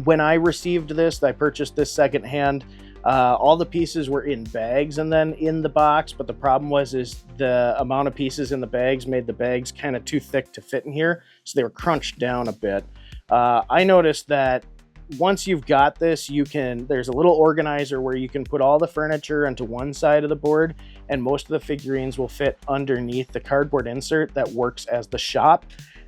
when I received this, I purchased this secondhand. All the pieces were in bags and then in the box, but the problem was the amount of pieces in the bags made the bags kind of too thick to fit in here, so they were crunched down a bit. I noticed that once you've got this, there's a little organizer where you can put all the furniture onto one side of the board, and most of the figurines will fit underneath the cardboard insert that works as the shop.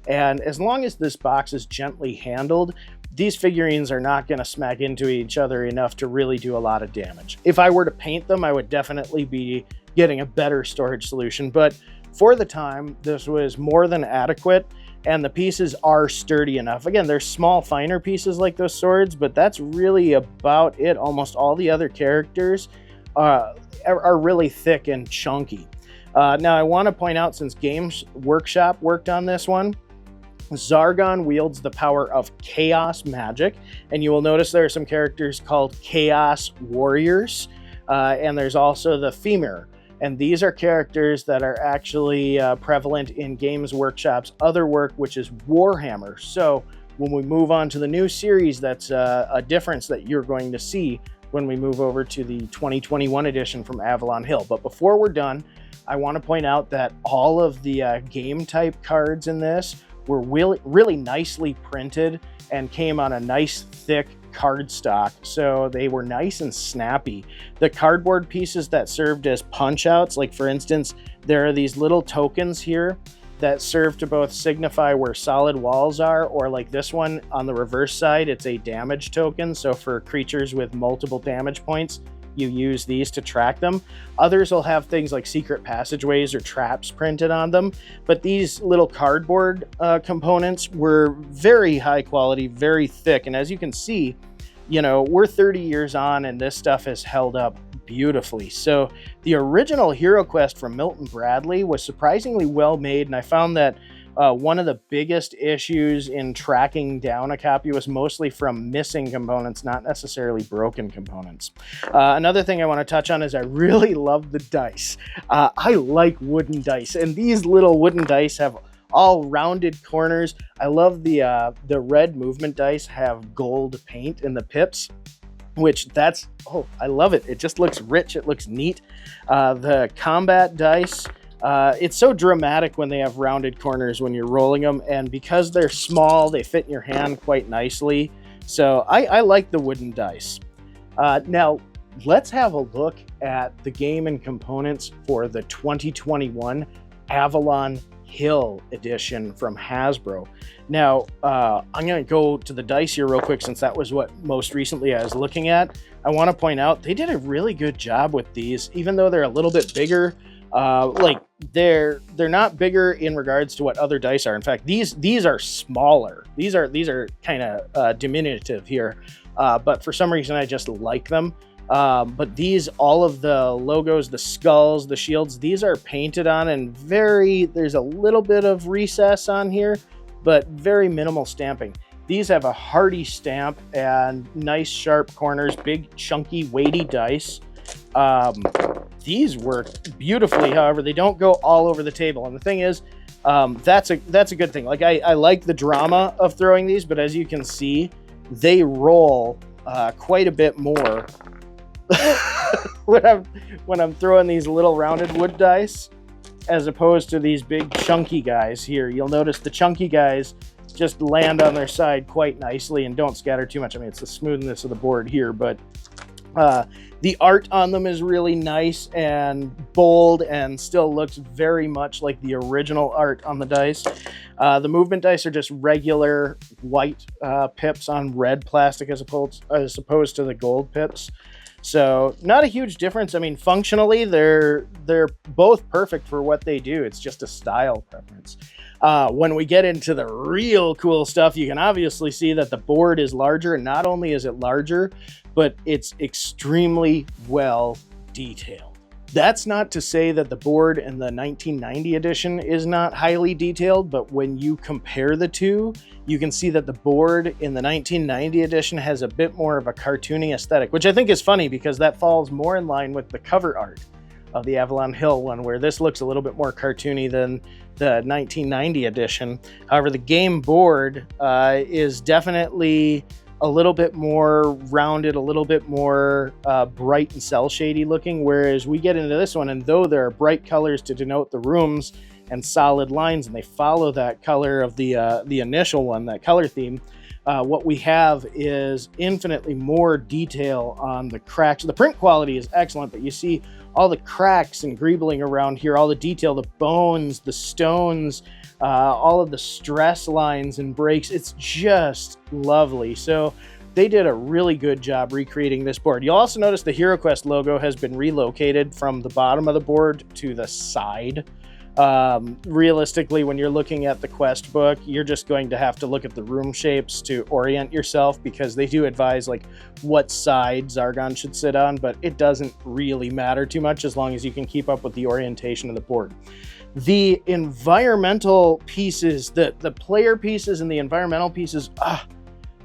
And as long as this box is gently handled, these figurines are not going to smack into each other enough to really do a lot of damage. If I were to paint them, I would definitely be getting a better storage solution, but for the time, this was more than adequate, and the pieces are sturdy enough. Again, they're small, finer pieces like those swords, but that's really about it. Almost all the other characters are really thick and chunky. Now, I want to point out, since Games Workshop worked on this one, Zargon wields the power of chaos magic, and you will notice there are some characters called Chaos Warriors, and there's also the Femur, and these are characters that are actually prevalent in Games Workshop's other work, which is Warhammer. So when we move on to the new series, that's a difference that you're going to see when we move over to the 2021 edition from Avalon Hill. But before we're done, I want to point out that all of the game type cards in this were really nicely printed and came on a nice thick cardstock, so they were nice and snappy. The cardboard pieces that served as punch outs, like for instance, there are these little tokens here that serve to both signify where solid walls are, or like this one on the reverse side, it's a damage token. So for creatures with multiple damage points, you use these to track them. Others will have things like secret passageways or traps printed on them, but these little cardboard components were very high quality, very thick, and as you can see, you know, we're 30 years on and this stuff has held up beautifully. So the original HeroQuest from Milton Bradley was surprisingly well made, and I found that one of the biggest issues in tracking down a copy was mostly from missing components, not necessarily broken components. Another thing I want to touch on is I really love the dice. I like wooden dice, and these little wooden dice have all rounded corners. I love the red movement dice have gold paint in the pips, which I love it. It just looks rich. It looks neat. The combat dice, it's so dramatic when they have rounded corners when you're rolling them, and because they're small, they fit in your hand quite nicely. So I like the wooden dice. Now, let's have a look at the game and components for the 2021 Avalon Hill edition from Hasbro. Now, I'm going to go to the dice here real quick, since that was what most recently I was looking at. I want to point out they did a really good job with these, even though they're a little bit bigger. Like they're not bigger in regards to what other dice are. In fact, these are smaller. These are kind of diminutive here, but for some reason I just like them. But these, all of the logos, the skulls, the shields, these are painted on, and there's a little bit of recess on here, but very minimal stamping. These have a hardy stamp and nice sharp corners, big chunky weighty dice. These work beautifully. However, they don't go all over the table. And the thing is, that's a good thing. Like I like the drama of throwing these, but as you can see, they roll quite a bit more when I'm throwing these little rounded wood dice, as opposed to these big chunky guys here. You'll notice the chunky guys just land on their side quite nicely and don't scatter too much. I mean, it's the smoothness of the board here, but the art on them is really nice and bold and still looks very much like the original art on the dice. The movement dice are just regular white pips on red plastic as opposed to the gold pips. So not a huge difference. I mean, functionally, they're both perfect for what they do. It's just a style preference. When we get into the real cool stuff, you can obviously see that the board is larger. And not only is it larger, but it's extremely well detailed. That's not to say that the board in the 1990 edition is not highly detailed, but when you compare the two, you can see that the board in the 1990 edition has a bit more of a cartoony aesthetic, which I think is funny because that falls more in line with the cover art of the Avalon Hill one, where this looks a little bit more cartoony than the 1990 edition. However, the game board is definitely a little bit more rounded, a little bit more bright and cell shady looking, whereas we get into this one, and though there are bright colors to denote the rooms and solid lines, and they follow that color of the initial one, that color theme, what we have is infinitely more detail on the cracks. The print quality is excellent, but you see all the cracks and greebling around here, all the detail, the bones, the stones, all of the stress lines and breaks. It's just lovely. So they did a really good job recreating this board. You'll also notice the HeroQuest logo has been relocated from the bottom of the board to the side. Realistically, when you're looking at the quest book, you're just going to have to look at the room shapes to orient yourself, because they do advise like what side Zargon should sit on, but it doesn't really matter too much as long as you can keep up with the orientation of the board. The environmental pieces, the player pieces and the environmental pieces,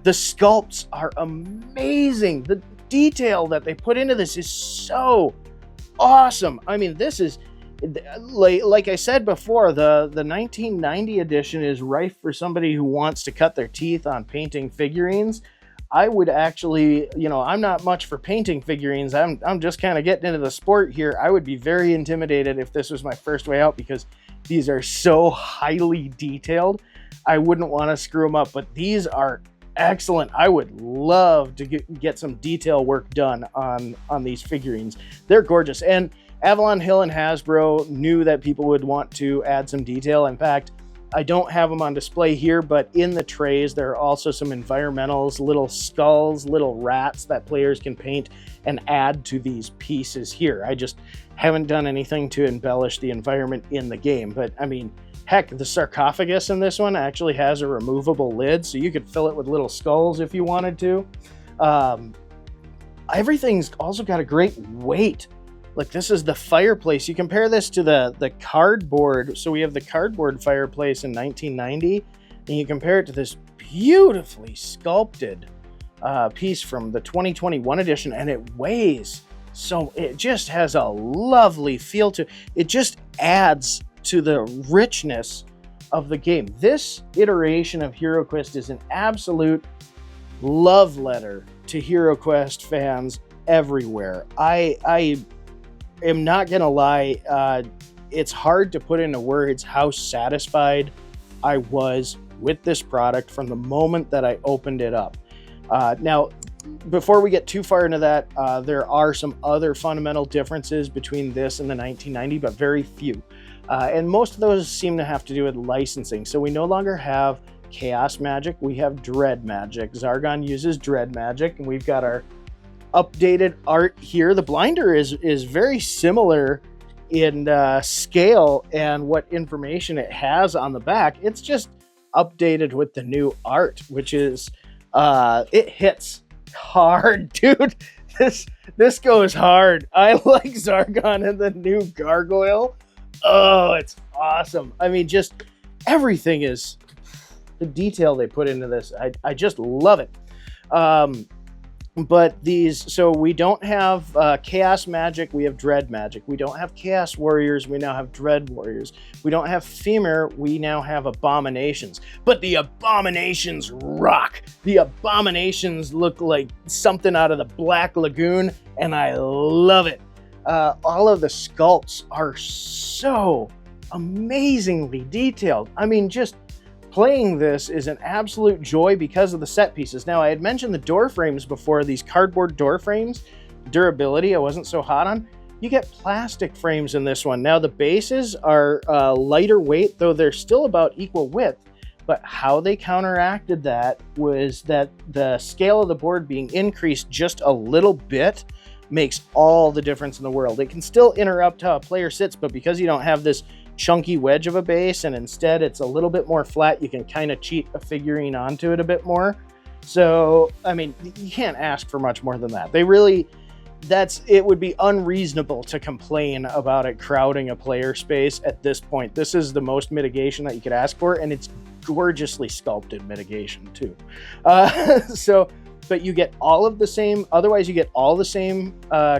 the sculpts are amazing. The detail that they put into this is so awesome. I mean, this is, like I said before, the 1990 edition is rife for somebody who wants to cut their teeth on painting figurines. I would actually, I'm not much for painting figurines. I'm just kind of getting into the sport here. I would be very intimidated if this was my first way out, because these are so highly detailed. I wouldn't want to screw them up, but these are excellent. I would love to get some detail work done on these figurines. They're gorgeous. And Avalon Hill and Hasbro knew that people would want to add some detail. In fact, I don't have them on display here, but in the trays, there are also some environmentals, little skulls, little rats that players can paint and add to these pieces here. I just haven't done anything to embellish the environment in the game. But I mean, heck, the sarcophagus in this one actually has a removable lid, so you could fill it with little skulls if you wanted to. Everything's also got a great weight. Look, this is the fireplace. You compare this to the cardboard. So we have the cardboard fireplace in 1990, and you compare it to this beautifully sculpted piece from the 2021 edition, and it weighs. So it just has a lovely feel to it. It just adds to the richness of the game. This iteration of HeroQuest is an absolute love letter to HeroQuest fans everywhere. I am not gonna lie, it's hard to put into words how satisfied I was with this product from the moment that I opened it up. Now, before we get too far into that, there are some other fundamental differences between this and the 1990, but very few. And most of those seem to have to do with licensing. So we no longer have Chaos Magic, we have Dread Magic. Zargon uses Dread Magic, and we've got our updated art here. The blinder is very similar in scale and what information it has on the back. It's just updated with the new art, which is it hits hard, dude. This goes hard. I like Zargon and the new gargoyle. Oh, it's awesome. I mean, just everything is the detail they put into this. I just love it. But these, so we don't have chaos magic, we have dread magic. We don't have chaos warriors, we now have dread warriors. We don't have femur, we now have abominations. But the abominations rock. The abominations look like something out of the Black Lagoon, and I love it. All of the sculpts are so amazingly detailed. I mean, just playing this is an absolute joy because of the set pieces. Now, I had mentioned the door frames before, these cardboard door frames. Durability, I wasn't so hot on. You get plastic frames in this one. Now, the bases are lighter weight, though they're still about equal width. But how they counteracted that was that the scale of the board being increased just a little bit makes all the difference in the world. It can still interrupt how a player sits, but because you don't have this chunky wedge of a base and instead it's a little bit more flat, you can kind of cheat a figurine onto it a bit more. So, I mean, you can't ask for much more than that. They really, it would be unreasonable to complain about it crowding a player space at this point. This is the most mitigation that you could ask for, and it's gorgeously sculpted mitigation too. But you get all of the same, otherwise you get all the same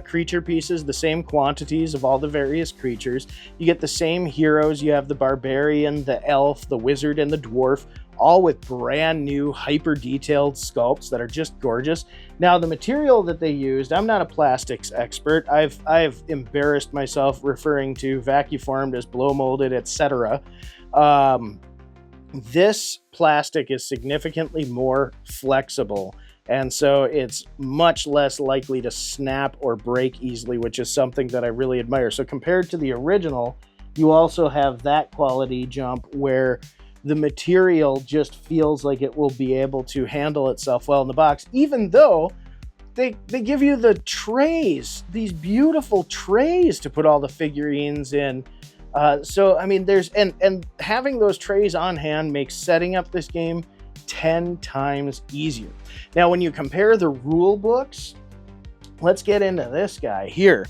creature pieces, the same quantities of all the various creatures. You get the same heroes. You have the barbarian, the elf, the wizard, and the dwarf, all with brand new hyper detailed sculpts that are just gorgeous. Now, the material that they used, I'm not a plastics expert. I've embarrassed myself referring to vacuformed as blow molded, etc. This plastic is significantly more flexible, and so it's much less likely to snap or break easily, which is something that I really admire. So compared to the original, you also have that quality jump where the material just feels like it will be able to handle itself well in the box, even though they give you the trays, these beautiful trays to put all the figurines in. So, I mean, and having those trays on hand makes setting up this game 10 times easier. Now, when you compare the rule books, let's get into this guy here.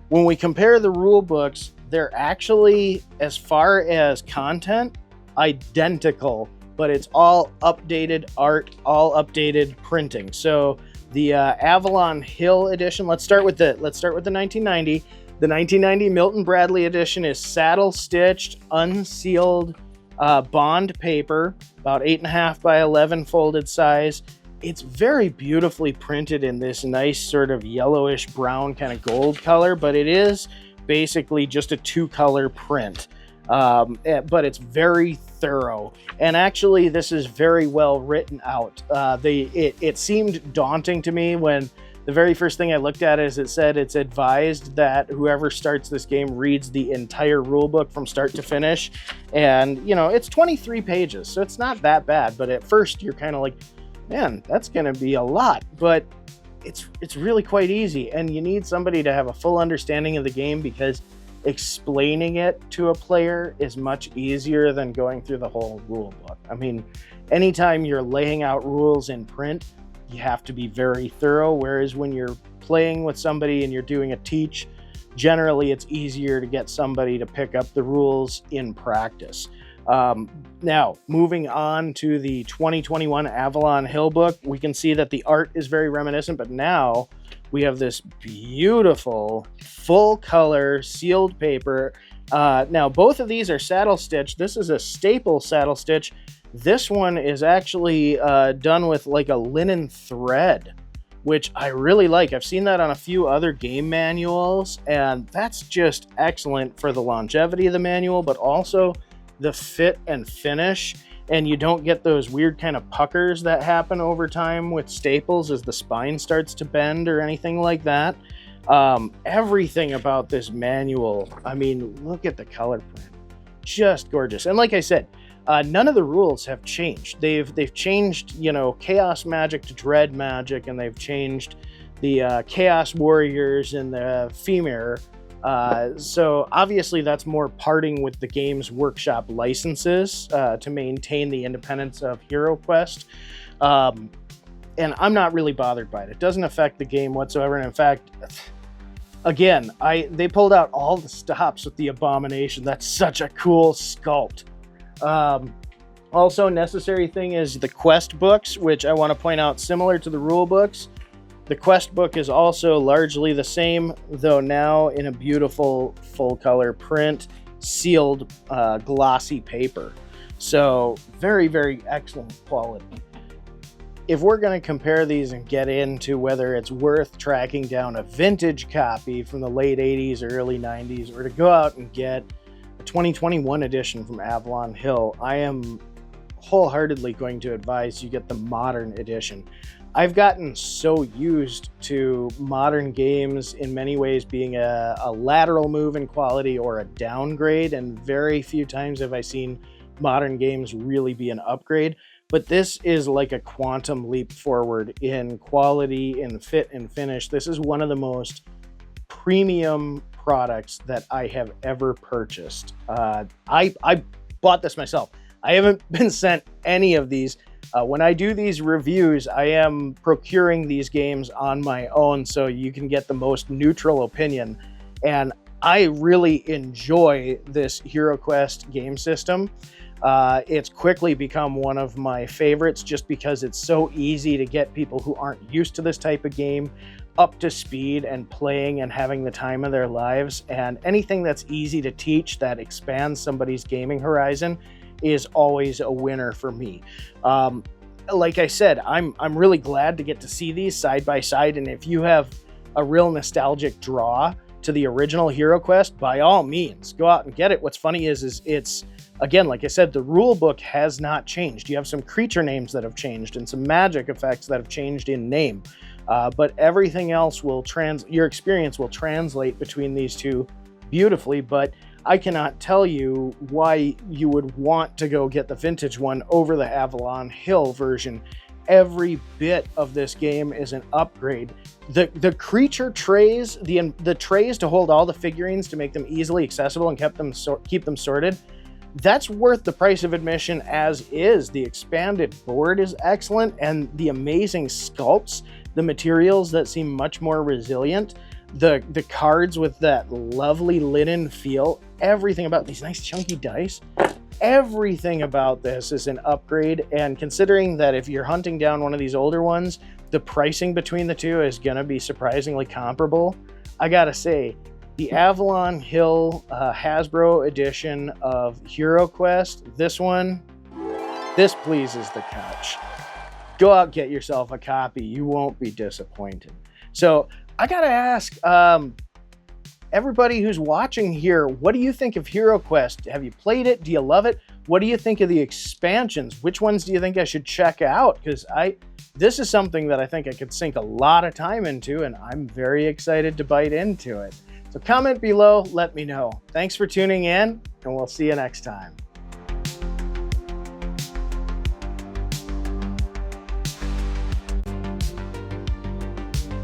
When we compare the rule books, they're actually, as far as content, identical, but it's all updated art, all updated printing. So the Avalon Hill edition, let's start with the 1990. The 1990 Milton Bradley edition is saddle stitched, unsealed bond paper, about 8.5 by 11 folded size. It's very beautifully printed in this nice sort of yellowish brown kind of gold color, but it is basically just a 2-color print. But it's very thorough, and actually this is very well written out. It seemed daunting to me when the very first thing I looked at is it said it's advised that whoever starts this game reads the entire rule book from start to finish. And, you know, it's 23 pages, so it's not that bad. But at first you're kind of like, man, that's going to be a lot. But it's really quite easy. And you need somebody to have a full understanding of the game, because explaining it to a player is much easier than going through the whole rule book. I mean, anytime you're laying out rules in print, you have to be very thorough, whereas when you're playing with somebody and you're doing a teach, generally it's easier to get somebody to pick up the rules in practice. Now, moving on to the 2021 Avalon Hill book, we can see that the art is very reminiscent, but now we have this beautiful full color sealed paper. Now, both of these are saddle stitched. This is a staple saddle stitch. This one is actually done with like a linen thread, which I really like. I've seen that on a few other game manuals, and that's just excellent for the longevity of the manual, but also the fit and finish. And you don't get those weird kind of puckers that happen over time with staples as the spine starts to bend or anything like that. Everything about this manual, I mean, look at the color print. Just gorgeous. And like I said, none of the rules have changed. They've changed, you know, chaos magic to dread magic, and they've changed the chaos warriors and the femur. So obviously that's more parting with the Games Workshop licenses to maintain the independence of HeroQuest. And I'm not really bothered by it. It doesn't affect the game whatsoever. And in fact, again, they pulled out all the stops with the Abomination. That's such a cool sculpt. Also, necessary thing is the quest books, which I want to point out, similar to the rule books, The quest book is also largely the same, though now in a beautiful full color print, sealed glossy paper. So very, very excellent quality. If we're going to compare these and get into whether it's worth tracking down a vintage copy from the late 80s or early 90s, or to go out and get a 2021 edition from Avalon Hill, I am wholeheartedly going to advise you get the modern edition. I've gotten so used to modern games in many ways being a lateral move in quality or a downgrade, and very few times have I seen modern games really be an upgrade. But this is like a quantum leap forward in quality, in fit and finish. This is one of the most premium products that I have ever purchased. I bought this myself. I haven't been sent any of these. When I do these reviews, I am procuring these games on my own so you can get the most neutral opinion. And I really enjoy this HeroQuest game system. It's quickly become one of my favorites just because it's so easy to get people who aren't used to this type of game up to speed and playing and having the time of their lives. And anything that's easy to teach that expands somebody's gaming horizon is always a winner for me. Like I said, I'm really glad to get to see these side by side, and if you have a real nostalgic draw to the original HeroQuest, by all means, go out and get it. What's funny is it's, again, like I said, the rule book has not changed. You have some creature names that have changed and some magic effects that have changed in name, but everything else will your experience will translate between these two beautifully. But I cannot tell you why you would want to go get the vintage one over the Avalon Hill version. Every bit of this game is an upgrade. The creature trays, the trays to hold all the figurines to make them easily accessible and keep them sorted, that's worth the price of admission as is. The expanded board is excellent, and the amazing sculpts, the materials that seem much more resilient, the cards with that lovely linen feel, everything about these nice chunky dice, everything about this is an upgrade. And considering that if you're hunting down one of these older ones, the pricing between the two is going to be surprisingly comparable, I gotta say, the Avalon Hill Hasbro edition of HeroQuest, this pleases the couch. Go out, get yourself a copy. You won't be disappointed. So I gotta ask everybody who's watching here, what do you think of HeroQuest? Have you played it? Do you love it? What do you think of the expansions? Which ones do you think I should check out? Because this is something that I think I could sink a lot of time into, and I'm very excited to bite into it. So comment below, let me know. Thanks for tuning in, and we'll see you next time.